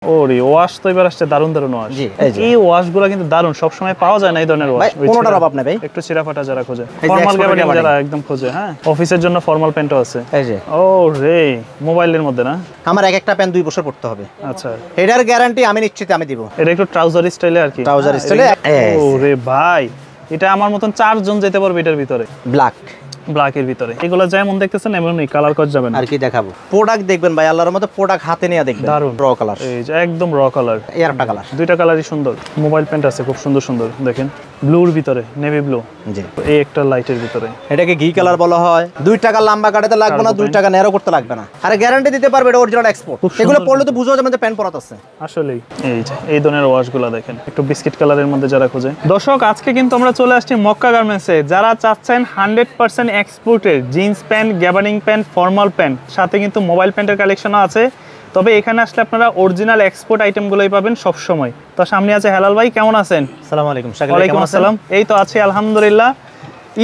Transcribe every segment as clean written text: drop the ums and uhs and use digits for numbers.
ওরে ওয়াশ তো এবার আসছে দারুন দারুন ওয়াশ। এই ওয়াশগুলো কিন্তু দারুন, সব সময় পাওয়া যায় না এই ধরনের ওয়াশ। কোনটার অভাব নাই ভাই, একটু ছিঁড়াফাটা যারা খোঁজে, ফর্মাল গ্যাবার্ডিং যারা একদম খোঁজে, হ্যাঁ অফিসের জন্য ফর্মাল প্যান্টও আছে। এই যে ও রে মোবাইলের মধ্যে না, আমার একটা প্যান্ট 2 বছর পড়তে হবে। আচ্ছা এটার গ্যারান্টি আমি নিশ্চিত আমি দিব। এটা একটু ট্রাউজার স্টাইলে আর কি, ট্রাউজার স্টাইলে। ও রে ভাই, এটা আমার মতন 4 জন যেতে পারবে এটার ভিতরে, ব্ল্যাকের ভিতরে। এগুলো যেমন দেখতেছেন এমনই কালার করা যাবে না। আর কি দেখাবো, প্রোডাক্ট দেখবেন ভাই, আল্লাহর মতো প্রোডাক্ট হাতে নিয়ে দেখবেন, দারুন র কালার, এই যে একদম র কালার। এই আরেকটা কালার, দুইটা কালারই সুন্দর। মোবাইল প্যান্ট আছে খুব সুন্দর সুন্দর, দেখেন ব্লুর ভিতরে, নেভি ব্লু, জি এই একটা লাইটের ভিতরে। এটাকে ঘি কালার বলা হয়। 2 টাকা লম্বা কাটাতে লাগবে না, 2 টাকা ন্যারো করতে লাগবে না, আর গ্যারান্টি দিতে পারবে এটা অরিজিনাল এক্সপোর্ট। এগুলো পরলে তো বুঝো যে প্যান্ট পরাত আছে আসলেই। এই যে এই ধরনের ওয়াশগুলো দেখেন, একটু বিস্কিট কালারের মধ্যে যারা খোঁজে। দর্শক আজকে কিন্তু আমরা চলে আসছি মক্কা গার্মেন্টসে। যারা চাচ্ছেন 100% এক্সপোর্টের jeans pant, gabardine pant, formal pant, সাথে কিন্তু মোবাইল প্যান্টের কালেকশনও আছে। তবে এখানে আসলে আপনারা অরিজিনাল এক্সপোর্ট আইটেমগুলোই পাবেন সব সময়। তো সামনে আছে হেলাল ভাই, কেমন আছেন? আসসালামু আলাইকুম। ওয়ালাইকুম আসসালাম। এই তো আছি আলহামদুলিল্লাহ।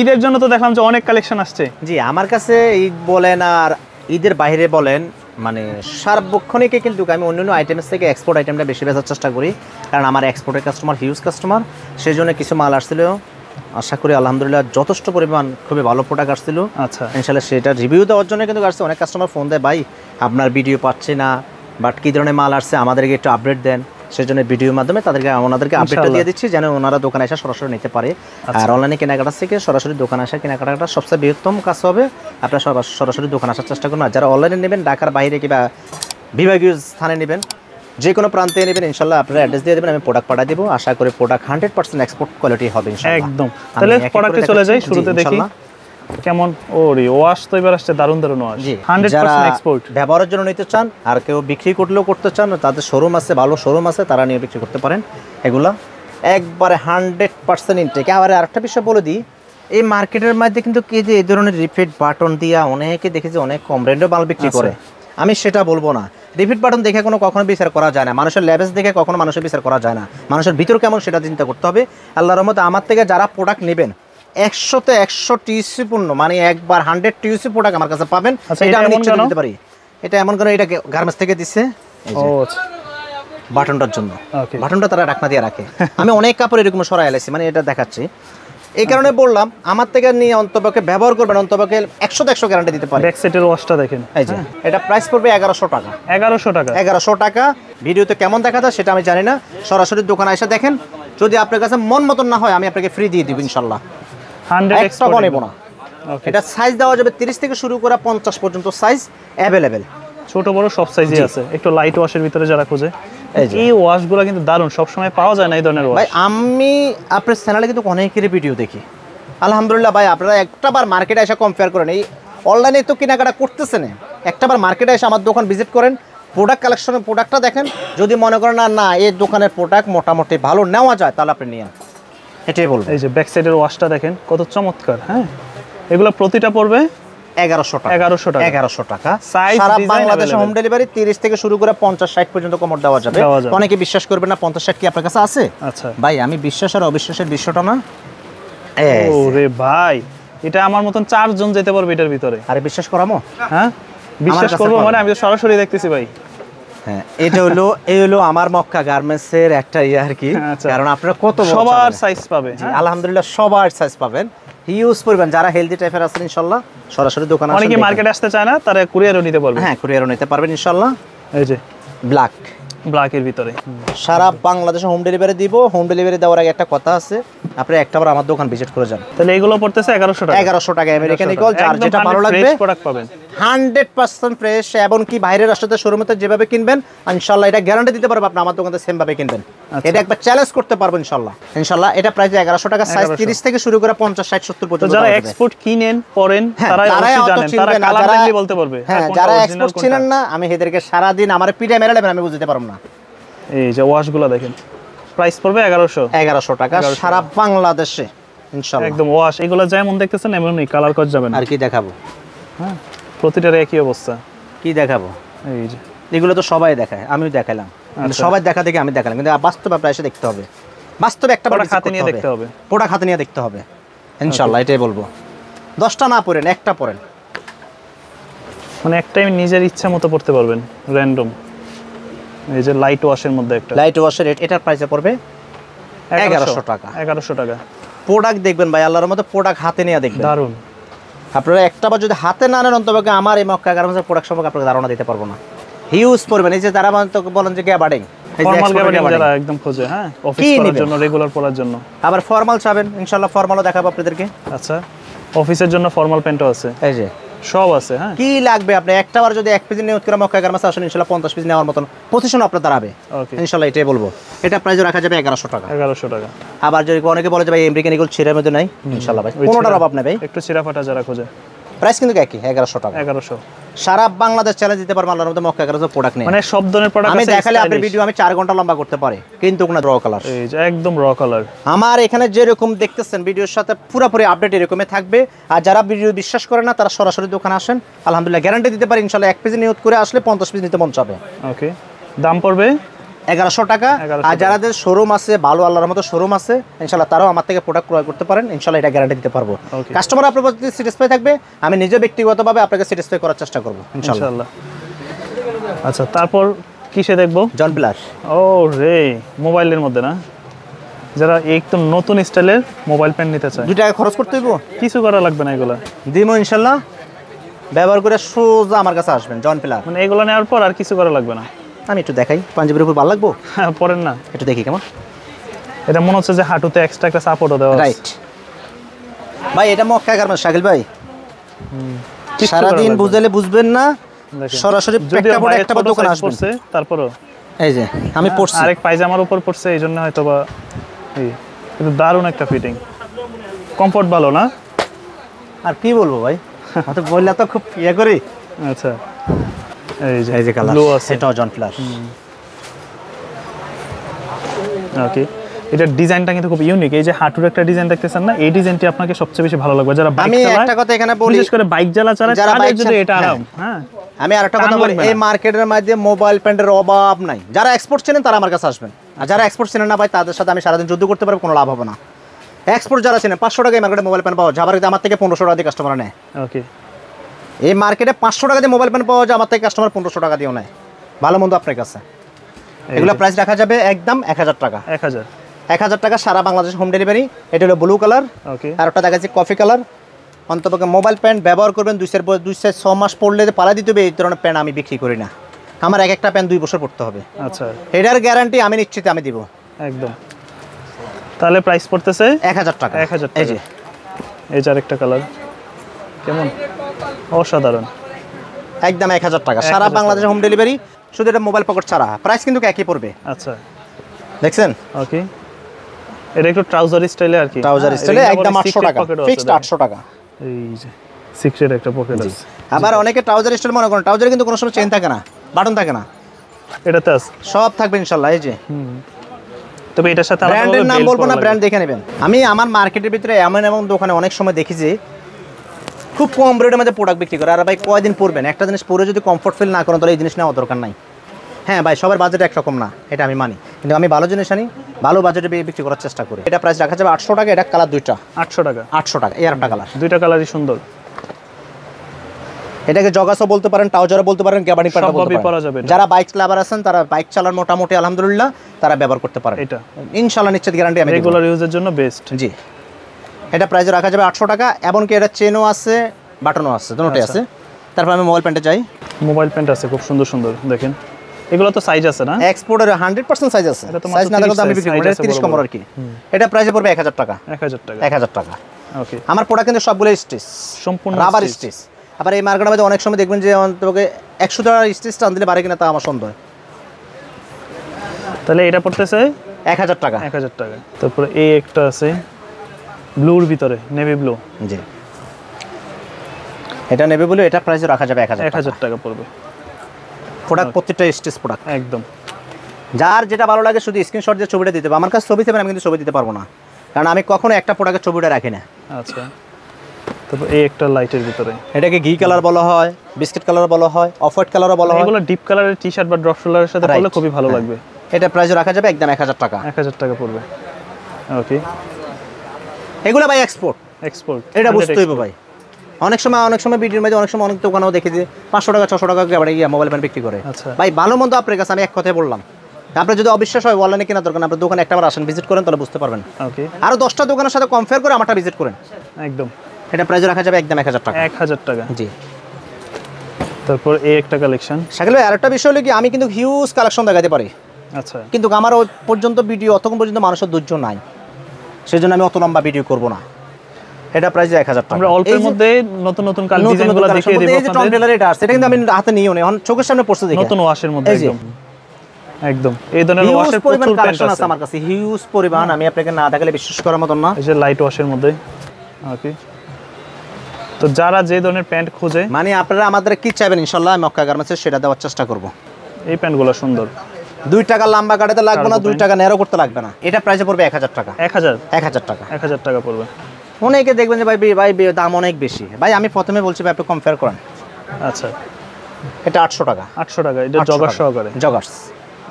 ঈদের জন্য তো দেখলাম যে অনেক কালেকশন আসছে। জি, আমার কাছে ঈদ বলেন আর ঈদের বাইরে বলেন, মানে সার্বক্ষণিকে কিন্তু আমি অন্যান্য আইটেমের থেকে এক্সপোর্ট আইটেমটা বেশি বেচার চেষ্টা করি, কারণ আমার এক্সপোর্টের কাস্টমার হিউজ কাস্টমার। সেই জন্য কিছু মাল আসছিল, আশা করি আলহামদুলিল্লাহ যথেষ্ট পরিমাণ খুবই ভালো প্রোডাক্ট আসছিল। আচ্ছা ইনশাআল্লাহ সেটা রিভিউ দেওয়ার জন্য কিন্তু আসছে। অনেক কাস্টমার ফোন দেয়, ভাই আপনার ভিডিও পাচ্ছি না, বাট কী ধরনের মাল আসছে আমাদেরকে একটু আপডেট দেন। সেই জন্য ভিডিওর মাধ্যমে ওনাদেরকে আপডেটটা দিয়ে দিচ্ছি, যেন ওনারা দোকানে এসে সরাসরি নিতে পারে। আর অনলাইনে কেনাকাটার থেকে সরাসরি দোকানে আসা কেনাকাটাটা সবচেয়ে বৃহত্তম কাজ হবে। আপনারা সরাসরি দোকানে আসার চেষ্টা করুন। আর যারা অনলাইনে নেবেন, ঢাকার বাইরে কিংবা বিভাগীয় স্থানে নেবেন, যে কোনো প্রান্তে নেবেন, ইনশাআল্লাহ আপনারা অ্যাড্রেস দিয়ে দেবেন, আমি প্রোডাক্ট পাঠিয়ে দেবো। আশা করি প্রোডাক্ট 100% এক্সপোর্ট কোয়ালিটি হবে ইনশাআল্লাহ। একদম। তাহলে প্রোডাক্টে চলে যাই, শুরুতে দেখি কেমন। ওরে ওয়াশ তো এবার আসছে দারুন দারুন ওয়াশ, 100% এক্সপোর্ট। ব্যবহারের জন্য নিতে চান আর কেউ বিক্রি করলেও করতে চান, তাদের শোরুম আছে, ভালো শোরুম আছে, তারা নিয়ে বিক্রি করতে পারেন। এগুলা একবারে 100% ইনটেক। আবার আরেকটা বিষয় বলে দিই, এই মার্কেটের মধ্যে কিন্তু কি যে এই ধরনের রিপিট বাটন দিয়া অনেকে দেখেছি অনেক কম রেন্ডে মাল বিক্রি করে। আমি সেটা বলবো না। রিপিট বাটন দেখে কখনো বিচার করা যায় না, মানুষের লেভেল দেখে কখনো মানুষের বিচার করা যায় না। মানুষের ভিতর কেমন সেটা চিন্তা করতে হবে। আল্লাহর রহমতে আমার থেকে যারা প্রোডাক্ট নেবেন 100তে 100 টিউসি পূর্ণ, মানে একবার 100 টিউসি প্রোডাক্ট আমার কাছে পাবেন। এটা আমি নিশ্চিত দিতে পারি। এটা এমন করে, এটা গার্মেন্টস থেকে দিচ্ছে বাটনটার জন্য। বাটনটা তারা ঢাকনা দিয়ে রাখে। আমি অনেক কাপড় এরকম সরাই এলাইছি, মানে এটা দেখাচ্ছি। এই কারণে বললাম আমার থেকে নিয়ে অন্তপক্ষে ব্যবহার করবেন, অন্তপক্ষে 100 100 গ্যারান্টি দিতে পারি। ব্যাক সাইডের ওয়াশটা দেখেন, এই যে এটা প্রাইস পড়বে 1100 টাকা। 1100 টাকা। ভিডিওতে কেমন দেখা যায় সেটা আমি জানি না, সরাসরি দোকানে এসে দেখেন। যদি আপনার কাছে মন মতন না হয়, আমি আপনাকে ফ্রি দিয়ে দিব ইনশাআল্লাহ। 100 এক্সট্রা নেব না। এটা সাইজ দেওয়া যাবে 30 থেকে শুরু করে 50 পর্যন্ত সাইজ অ্যাভেলেবেল, ছোট বড় সব সাইজই আছে। একটু লাইট ওয়াশের ভিতরে যারা খোঁজে, এই ওয়াশগুলো কিন্তু দারুন, সব সময় পাওয়া যায় না এই ধরনের ওয়াশ। ভাই আমি আপনার চ্যানেলে কিন্তু অনেকেরই ভিডিও দেখি, আলহামদুলিল্লাহ। ভাই আপনারা একটাবার মার্কেটে এসে কম্পেয়ার করেন, এই অনলাইনে তো কেনাকাটা করতেছেন, একটাবার মার্কেটে এসে আমার দোকান ভিজিট করেন, প্রোডাক্ট কালেকশনের প্রোডাক্টটা দেখেন। যদি মনে করেন না এই দোকানের প্রোডাক্ট মোটামুটি ভালো নেওয়া যায়, তাহলে আপনি নিয়ে এটাই বলবো। এই যে ব্যাক সাইডের ওয়াশটা দেখেন কত চমৎকার। হ্যাঁ, এগুলো প্রতিটা পড়বে 1100 টাকা। 1100 টাকা। সারা বাংলাদেশে হোম ডেলিভারি 30 থেকে শুরু করে 50-60 পর্যন্ত কমর দেওয়া যাবে। অনেকে বিশ্বাস করবে না 50-60 কি আপনার কাছে আছে। আচ্ছা ভাই, আমি বিশ্বাস আর অবিশ্বাসের বিষয়টা না। ওরে ভাই, এটা আমার মতন 4 জন যেতে পারবে এটার ভিতরে। আরে বিশ্বাস করামো? হ্যাঁ বিশ্বাস করবো, মানে আমি তো সরাসরি দেখতেছি ভাই। হ্যাঁ, এই হলো আমার মক্কা গার্মেন্টসের একটা আর কি। কারণ আপনারা কত সবার সাইজ পাবে, আলহামদুলিল্লাহ সবার সাইজ পাবেন, হিউজ পরিমাণ। যারা হেলদি টাইপের আছেন ইনশাআল্লাহ সরাসরি দোকানে আসেন। অনেকে মার্কেটে আসতে চায় না, তারা কুরিয়ারও নিতে পারবে। হ্যাঁ, কুরিয়ারও নিতে পারবেন ইনশাআল্লাহ। এই যে ব্ল্যাকের ভিতরে সারা বাংলাদেশে হোম ডেলিভারি দিব। হোম ডেলিভারি দেওয়ার আগে একটা কথা আছে, আপনি একটাবার আমার দোকান ভিজিট করে যান। তাহলে এগুলো পড়তেছে 1100 টাকা। 1100 টাকা আমেরিকান ইগল, যার যেটা ভালো লাগবে প্রোডাক্ট পাবেন 100% ফ্রেশ। এবং কি বাইরের রাষ্ট্রতে শোরুমেতে যেভাবে কিনবেন ইনশাআল্লাহ এটা গ্যারান্টি দিতে পারবো, আপনি আমার দোকানে সেম ভাবে কিনবেন। এটা একবার চ্যালেঞ্জ করতে পারবো ইনশাআল্লাহ। এটা প্রাইস 1100 টাকা। সাইজ 30 থেকে শুরু করে 50 60 70 পর্যন্ত। যারা এক্সপোর্ট কিনেন পরেন, তারা অবশ্যই জানেন, তারা কালার দেখলে বলতে পারবে। হ্যাঁ, যারা এক্সপোর্ট চিনেন না, আমি এদেরকে সারা দিন আমার পিঠে মেরে নেবেন, আমি বুঝতে পারবো না। এই যে ওয়াশগুলো দেখেন, প্রাইস পড়বে 1100 টাকা সারা বাংলাদেশে ইনশাআল্লাহ। একদম ওয়াশ, এগুলো যেমন দেখতেছেন এমনই কালার করা যাবে না। আর কি দেখাবো? হ্যাঁ, প্রতিটার একই অবস্থা। কি দেখাবো? এই যে এগুলো তো সবাই দেখায়, আমিও দেখাইলাম। সবাই দেখা দেখে আমি দেখালাম, কিন্তু বাস্তবে আপনারা এসে দেখতে হবে। বাস্তবে একটা প্রোডাক্ট হাতে নিয়ে দেখতে হবে, প্রোডাক্ট হাতে নিয়ে দেখতে হবে ইনশাআল্লাহ। এটাই বলবো, 10টা না পড়েন, একটা পড়েন, মানে একটাই নিজের ইচ্ছা মতো পড়তে পারবেন, র্যান্ডম। এই যে লাইট ওয়াশের মধ্যে একটা লাইট ওয়াশের এটার প্রাইসে পড়বে 1100 টাকা। 1100 টাকা। প্রোডাক্ট দেখবেন ভাই, আল্লাহর মতো প্রোডাক্ট হাতে নিয়ে দেখবেন, দারুন। আপনারা একটা বার যদি হাতে না নেন অন্তত আমার এই মক্কা গার্মেন্টসের প্রোডাক্ট সম্পর্কে আপনাকে ধারণা দিতে পারবো না। হিউজ পরিমাণ, এই যে তারা বলেন যে গ্যাবার্ডিং, ফর্মাল গ্যাবার্ডিং যারা একদম খোঁজে, হ্যাঁ, অফিস করার জন্য, রেগুলার পরার জন্য। আবার ফর্মাল চাবেন, ইনশাআল্লাহ ফর্মালও দেখাবো আপনাদেরকে। আচ্ছা, অফিসের জন্য ফর্মাল প্যান্টও আছে, এই যে সব আছে। হ্যাঁ, কি লাগবে আপনি একটা বার যদি 1 পিস নিয়ত করে মক্কা গার্মেন্টস আসেন, ইনশাআল্লাহ 50 পিস নেওয়ার মতন পজিশন আপনার দাঁড়াবে। ওকে, ইনশাআল্লাহ এটাই বলবো। এটা প্রাইসও রাখা যাবে 1100 টাকা। 1100 টাকা। আবার যদি অনেকে বলে যে ভাই আমেরিকান এগুলো ছিঁড়ার মধ্যে নাই, ইনশাআল্লাহ ভাই কোনোটার অভাব নেই ভাই, একটু ছিঁড়া ফাটা যারা খোঁজে, প্রাইস কিন্তু একই 1100 টাকা। 1100। সারা বাংলাদেশ চ্যালেঞ্জ দিতে পারবো আল্লাহর মধ্যে মক্কা গার্মেন্টস প্রোডাক্ট নেই, মানে সব ধরনের প্রোডাক্ট আমি আছে। দেখালে আপনার ভিডিও আমি 4 ঘন্টা লম্বা করতে পারি, কিন্তু কোনো র কালার, এই যে একদম র কালার। আমার এখানে যেরকম দেখতেছেন ভিডিওর সাথে পুরোপুরি আপডেট এরকমই থাকবে। আর যারা ভিডিও বিশ্বাস করে না তারা সরাসরি দোকানে আসেন, আলহামদুলিল্লাহ গ্যারান্টি দিতে পারি ইনশাআল্লাহ 1 পিস নিয়ত করে আসলে 50 পিস নিতে মন চাবে। ওকে, দাম পড়বে 1100 টাকা। 1100 আর যাদের শোরুম আছে, ভালো আল্লাহর মতো শোরুম আছে, ইনশাআল্লাহ তারাও আমার থেকে প্রোডাক্ট ক্রয় করতে পারেন, ইনশাআল্লাহ এটা গ্যারান্টি দিতে পারবো। কাস্টমার আপনার প্রতি স্যাটিসফাই থাকবে, আমি নিজে ব্যক্তিগতভাবে আপনাকে স্যাটিসফাই করার চেষ্টা করব ইনশাআল্লাহ। আচ্ছা, তারপর কিসে দেখবো? জন প্লাস। ও রে, মোবাইলের মধ্যে না, যারা একদম নতুন স্টাইলের মোবাইল প্যান্ট নিতে চায়, 2 টাকা খরচ করতে হইব, কিছু করা লাগবে না, এগুলা দিমো ইনশাআল্লাহ। ব্যবহার করে সোজা আমার কাছে আসবেন জন প্লাস, মানে এগুলো নেওয়ার পর আর কিছু করা লাগবে না। আমি একটু দেখাই, পাঞ্জাবির উপর ভালো লাগবো, পরেন না, একটু দেখি কেমন। এটা মনে হচ্ছে যে হাঁটুতে এক্সট্রা একটা সাপোর্টও দেওয়া আছে। রাইট ভাই, এটা মক্কা গার্মেন্টস শাকিল ভাই, সারাদিন বুঝাইলে বুঝবেন না, সরাসরি প্রেক্ষাপটে একটা বার দোকানে আসবেন। তারপরও এই যে আমি পড়ছি, আরেক পায়জামার উপর পড়ছে, এই জন্য হয়তো বা এই, কিন্তু দারুণ একটা ফিটিং, কমফোর্ট ভালো না? আর কি বলবো ভাই, তো বললে তো খুব ইয়ে করি। আচ্ছা, এই যে কালার ব্লু আছে, এটাও জন প্লাস। ওকে, এটার ডিজাইনটা কিন্তু খুব ইউনিক। এই যে হাঁটুর একটা ডিজাইন দেখতেছেন না, এই ডিজাইনটি আপনাকে সবচেয়ে বেশি ভালো লাগবে যারা বাইক আমি চালায়। একটা কথা এখানে বলি, বিশেষ করে বাইক চালায় যারা তাদের বাইক জন্য এটা আরাম। হ্যাঁ, আমি আরেকটা কথা বলি, এই মার্কেটের মধ্যে মোবাইল প্যান্টের অভাব নাই। যারা এক্সপোর্ট চেনেন তারা আমার কাছে আসবেন, আর যারা এক্সপোর্ট চেনেন না ভাই, তাদের সাথে আমি সারাদিন যুদ্ধ করতে পারবো, কোনো লাভ হবে না। এক্সপোর্ট যারা চেনেন 500 টাকায় মার্কেটে মোবাইল প্যান্ট পাওয়া যায়, আবার আমার থেকে 1500 টাকা দিয়ে কাস্টমার নেয়। ওকে, এই মার্কেটে 500 টাকা দিয়ে মোবাইল প্যান্ট পাওয়া যায়, আমার থেকে কাস্টমার 1500 টাকা দিয়েও নেয়। ভালো মন্দ আপনার কাছে, এগুলো প্রাইস রাখা যাবে একদম 1000 টাকা। 1000 টাকা সারা বাংলাদেশ হোম ডেলিভারি। এটা হলো ব্লু কালার, আর ওটা দেখাচ্ছি কফি কালার। অন্তপক্ষে মোবাইল প্যান্ট ব্যবহার করবেন 2-6 মাস পরলে পালা দিতে হবে, এই ধরনের প্যান্ট আমি বিক্রি করি না। আমার এক একটা প্যান্ট 2 বছর পড়তে হবে। আচ্ছা, এটার গ্যারান্টি আমি নিশ্চিত আমি দিব একদম। তাহলে প্রাইস পড়তেছে 1000 টাকা। 1000 এই যে এই যে আরেকটা কালার, কেমন অসাধারণ, একদম 1000 টাকা সারা বাংলাদেশে হোম ডেলিভারি, শুধু এটা মোবাইল পকেট ছাড়া। প্রাইস কিন্তু একই পড়বে। আচ্ছা, দেখছেন? ওকে, এটা একটু ট্রাউজার স্টাইলে আর কি, ট্রাউজার স্টাইলে একদম 800 টাকা, ফিক্সড 800 টাকা। এই যে সিক্রেট একটা পকেট আছে। আবার অনেকে ট্রাউজার স্টাইল মনে করেন, ট্রাউজারে কিন্তু কোনো সময় চেইন থাকে না, বাটন থাকে না, এটাতে আছে সব থাকবে ইনশাআল্লাহ। এই যে তবে এটার সাথে ব্র্যান্ডের নাম বলবো না, ব্র্যান্ড দেখে নেবেন। আমি আমার মার্কেটের ভিতরে এমন দোকানে অনেক সময় দেখি যে খুব কম রেটের মধ্যে প্রোডাক্ট বিক্রি করে। আর ভাই কয়দিন পরবেন, একটা জিনিস পরে যদি কমফোর্ট ফিল না করেন তাহলে এই জিনিস নেওয়ার দরকার নাই। হ্যাঁ ভাই, সবার বাজেট একরকম না, এটা আমি মানি, কিন্তু আমি ভালো জিনিস আনি, ভালো বাজেটে বিক্রি করার চেষ্টা করি। এটা প্রাইস রাখা যাবে 800 টাকা। এটা কালার দুইটা, 800 টাকা। 800 টাকা এই একটা কালার, দুইটা কালারই সুন্দর। এটাকে জগাসও বলতে পারেন, ট্রাউজারও বলতে পারেন, গ্যাবার্ডিং প্যান্টও বলতে পারেন। যারা বাইক লাভার আছেন, তারা বাইক চালার মোটামুটি আলহামদুলিল্লাহ তারা ব্যবহার করতে পারেন। এটা ইনশাআল্লাহ নিশ্চিত গ্যারান্টি আমি দেব, রেগুলার ইউজের জন্য বেস্ট। জি, এটা প্রাইস রাখা যাবে 800 টাকা। এমনকি এটা চেনও আছে, বাটনও আছে, দুটোই আছে। তারপর আমি মোবাইল প্যান্টে যাই। মোবাইল প্যান্ট আছে খুব সুন্দর সুন্দর, দেখেন এগুলো তো সাইজ আছে না, এক্সপোর্টের 100% সাইজ আছে। সাইজ না থাকলে আমি বিক্রি করি 30 কম আর কি। এটা প্রাইসে পড়বে 1000 টাকা। 1000 টাকা, 1000 টাকা। ওকে, আমার প্রোডাক্ট কিন্তু সবগুলো স্টিচ, সম্পূর্ণ রাবার স্টিচ। আবার এই মার্কেটের মধ্যে অনেক সময় দেখবেন যে তোমাকে 100 টাকার স্টিচ টান দিলে বাড়ে কিনা, তা আমার সন্দেহ। তাহলে এটা পড়তেছে 1000 টাকা। 1000 টাকা। তারপরে এই একটা আছে ব্লুর ভিতরে, নেভি ব্লু। জি, এটা নেভি ব্লু। এটা প্রাইসে রাখা যাবে 1000 টাকা পড়বে। প্রোডাক্ট প্রত্যেকটা স্টিচ প্রোডাক্ট একদম। যার যেটা ভালো লাগে শুধু স্ক্রিনশট দিয়ে ছবিটা দিতে হবে। আমার কাছে ছবি দেবেন, আমি কিন্তু ছবি দিতে পারবো না, কারণ আমি কখনো একটা প্রোডাক্টের ছবিটা রাখি না। আচ্ছা, তারপর এই একটা লাইটের ভিতরে, এটাকে ঘি কালার বলা হয়, বিস্কিট কালার বলা হয়, অফ হোয়াইট কালারও বলা হয়। এগুলো ডিপ কালারের টি-শার্ট বা ড্রপ শোল্ডারের সাথে পরলে খুবই ভালো লাগবে। এটা প্রাইসে রাখা যাবে একদম 1000 টাকা। 1000 টাকা পড়বে। ওকে, এগুলো ভাই এক্সপোর্ট, এক্সপোর্ট, এটা বুঝতে হইব ভাই। অনেক সময় ভিডিওর মধ্যে অনেক সময় অনেক দোকানেও দেখি যে 500 টাকা 600 টাকা মোবাইল প্যান বিক্রি করে। আচ্ছা ভাই ভালো মন্দ আপনার কাছে আমি এক কথাই বললাম, আপনার যদি অবিশ্বাস হয় অনলাইনে কেনার দরকার, আপনার দোকানে একটাবার আসেন, ভিজিট করেন, তাহলে বুঝতে পারবেন। ওকে, আরো 10টা দোকানের সাথে কম্পেয়ার করে আমারটা ভিজিট করেন। একদম এটা প্রাইস রাখা যাবে একদম 1000 টাকা। 1000 টাকা। জি। তারপর এই একটা কালেকশন। শাকিল ভাই আরেকটা বিষয় হলো কি, আমি কিন্তু হিউজ কালেকশন দেখাতে পারি, আচ্ছা, কিন্তু আমার ওই পর্যন্ত ভিডিও অতক্ষণ পর্যন্ত মানুষের ধৈর্য নাই, সেজন্য আমি অত লম্বা ভিডিও করব না। এটা প্রাইস 1000 টাকা। আমরা অল্পের মধ্যে নতুন নতুন ডিজাইনগুলো দেখিয়ে দেব আপনাদের। এই যে ট্রম্পেলার এটা আছে, এটা কিন্তু আমি হাতে নিও না, এখন চোখের সামনে পড়ছে দেখে। নতুন ওয়াশের মধ্যে একদম একদম এই ধরনের ওয়াশের পরিমাণ প্রচুর কালেকশন প্যান্ট আছে আমার কাছে, হিউজ পরিমাণ, আমি আপনাকে না দেখালে বিশ্বাস করার মত না। এই যে লাইট ওয়াশের মধ্যে। ওকে, তো যারা যে ধরনের প্যান্ট খোঁজে, মানে আপনারা আমাদের কি চাইবেন ইনশাআল্লাহ মক্কা গার্মেন্টসে সেটা দেওয়ার চেষ্টা করব। এই প্যান্টগুলো সুন্দর, 2 টাকা লম্বা কাটাতে লাগবে না, 2 টাকা ন্যারো করতে লাগবে না। এটা প্রাইসে পড়বে 1000 টাকা। 1000 টাকা। 1000 টাকা পড়বে। অনেকে দেখবেন যে ভাই দাম অনেক বেশি। ভাই আমি প্রথমে বলছি ভাই আপনি কম্পেয়ার করেন। আচ্ছা, এটা 800 টাকা। 800 টাকা। এটা জগার সহকারে। জগার্স।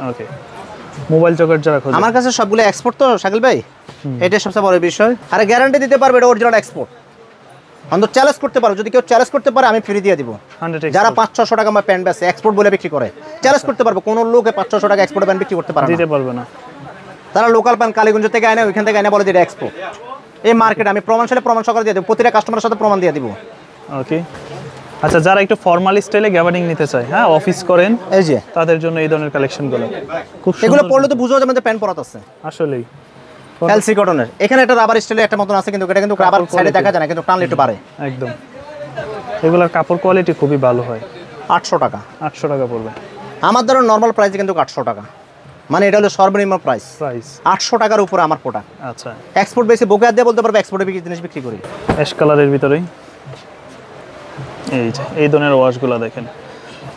ওকে, মোবাইল জগার যারা খোঁজে, আমার কাছে সবগুলো এক্সপোর্ট তো শাকিল ভাই, এটা সবচেয়ে বড় বিষয়। আর গ্যারান্টি দিতে পারবে এটা অরিজিনাল এক্সপোর্ট। অন্তত চ্যালেঞ্জ করতে পারো, যদি কেউ চ্যালেঞ্জ করতে পারে আমি ফ্রি দিয়ে দিব। 100 যারা 500-600 টাকা আমার প্যান্ট বেচে এক্সপোর্ট বলে বিক্রি করে, চ্যালেঞ্জ করতে পারবে কোন লোকে 500-600 টাকা এক্সপোর্ট প্যান্ট বিক্রি করতে পারে না, দিতে পারবে না। তারা লোকাল প্যান্ট কালীগঞ্জ থেকে আনে, ওইখান থেকে আনে বলে যে এটা এক্সপোর্ট। এই মার্কেটে আমি প্রমাণ সহকারে দিয়ে দেবো, প্রতিটা কাস্টমারের সাথে প্রমাণ দিয়ে দিব। ওকে, আচ্ছা, যারা একটু ফর্মাল স্টাইলে গ্যাবার্ডিং নিতে চায়, হ্যাঁ অফিস করেন, এই যে তাদের জন্য এই ধরনের কালেকশনগুলো খুব সুন্দর। এগুলো পড়লে তো বুঝা যাবে যে প্যান্ট পরাতে আছে আসলেই এলসি কটনের। এখানে একটা রাবার স্টাইলের একটা মতন আছে, কিন্তু এটা কিন্তু রাবার সাইডে দেখা যায় না, কিন্তু টানলে একটু বাড়ে। একদম, এগুলোর কাপড় কোয়ালিটি খুবই ভালো হয়। 800 টাকা। 800 টাকা পড়বে। আমার ধরো নর্মাল প্রাইস কিন্তু 800 টাকা, মানে এটা হলো সর্বনিম্ন প্রাইস। 800 টাকার উপরে আমার প্রোডাক্ট। আচ্ছা, এক্সপোর্ট বেশি বকে দিয়ে বলতে পারবে এক্সপোর্টে জিনিস বিক্রি করি। অ্যাশ কালারের ভিতরেই এই যে এই ধরনের ওয়াশগুলো দেখেন,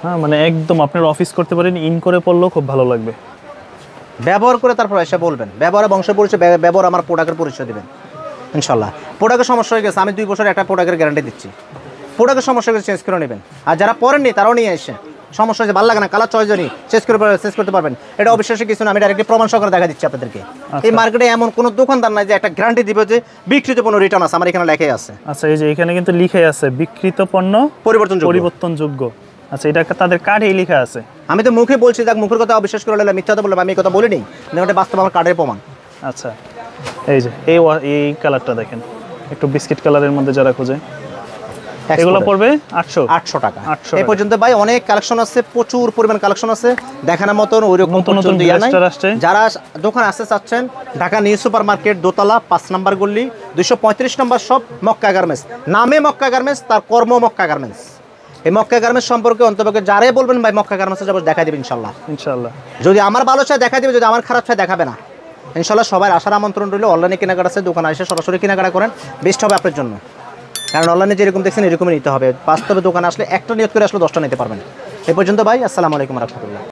হ্যাঁ মানে একদম আপনার অফিস করতে পারেন, ইন করে পড়লেও খুব ভালো লাগবে। ব্যবহার করে তারপর এসে বলবেন, ব্যবহারে বংশ পরিচয়, ব্যবহার আমার প্রোডাক্টের পরিচয় দেবেন ইনশাল্লাহ। প্রোডাক্টের সমস্যা হয়ে গেছে, আমি 2 বছর একটা প্রোডাক্টের গ্যারান্টি দিচ্ছি। প্রোডাক্টের সমস্যা হয়ে গেছে চেঞ্জ করে নেবেন, আর যারা পড়েননি তারাও নিয়ে এসে সমস্যা হয়েছে ভালো লাগে না, কালার চয়েস জনই চেঞ্জ করতে পারবেন। এটা অবিশ্বাসী কিছু না, আমি ডাইরেক্টলি প্রমাণ সহকারে দেখা দিচ্ছি আপনাদেরকে। এই মার্কেটে এমন কোনো দোকানদার নাই যে একটা গ্যারান্টি দিবে যে বিক্রিত পণ্য রিটার্ন আছে, আমার এখানে লেখাই আছে। আচ্ছা, এই যে এখানে কিন্তু লিখাই আছে বিক্রিত পণ্য পরিবর্তনযোগ্য। আচ্ছা, এটা তাদের কার্ডেই লেখা আছে। আমি তো মুখে বলছি, দেখ মুখের কথা অবিশ্বাস করে মিথ্যা কথা বললাম, আমি এই কথা বলিনি, ওটা বাস্তব আমার কার্ডের প্রমাণ। আচ্ছা, এই যে এই কালারটা দেখেন, একটু বিস্কিট কালারের মধ্যে যারা খোঁজে, এগুলো পড়বে 800 টাকা। এই পর্যন্ত ভাই অনেক কালেকশন আছে, প্রচুর পরিমাণ কালেকশন আছে, দেখানোর মতন ওইরকম নতুন যারা দোকান আসতে চাচ্ছেন, ঢাকা নিউ সুপার মার্কেট দোতলা 5 নম্বর গল্লি 235 নম্বর শপ, মক্কা গার্মেন্টস। নামে মক্কা গার্মেন্টস, তার কর্ম মক্কা গার্মেন্টস। এই মক্কা গার্মেন্টস সম্পর্কে অন্তপক্ষে যারাই বলবেন ভাই মক্কা গার্মেন্টসে যাবো, দেখা দেবে ইনশাল্লাহ। যদি আমার ভালো চাই দেখা দিবে, যদি আমার খারাপ চাই দেখাবে না ইনশাল্লাহ। সবাই আসার আমন্ত্রণ রইল। অনলাইনে কেনাকাটা আছে, দোকানে এসে সরাসরি কেনাকাটা করেন, বেস্ট হবে আপনার জন্য। কারণ অনলাইনে যেরকম দেখছেন এরকমই নিতে হবে, বাস্তবে দোকানে আসলে একটা নিয়ত করে আসলে 10টা নিতে পারবেন। এই পর্যন্ত ভাই, আসসালামু আলাইকুম রাহমাতুল্লাহ।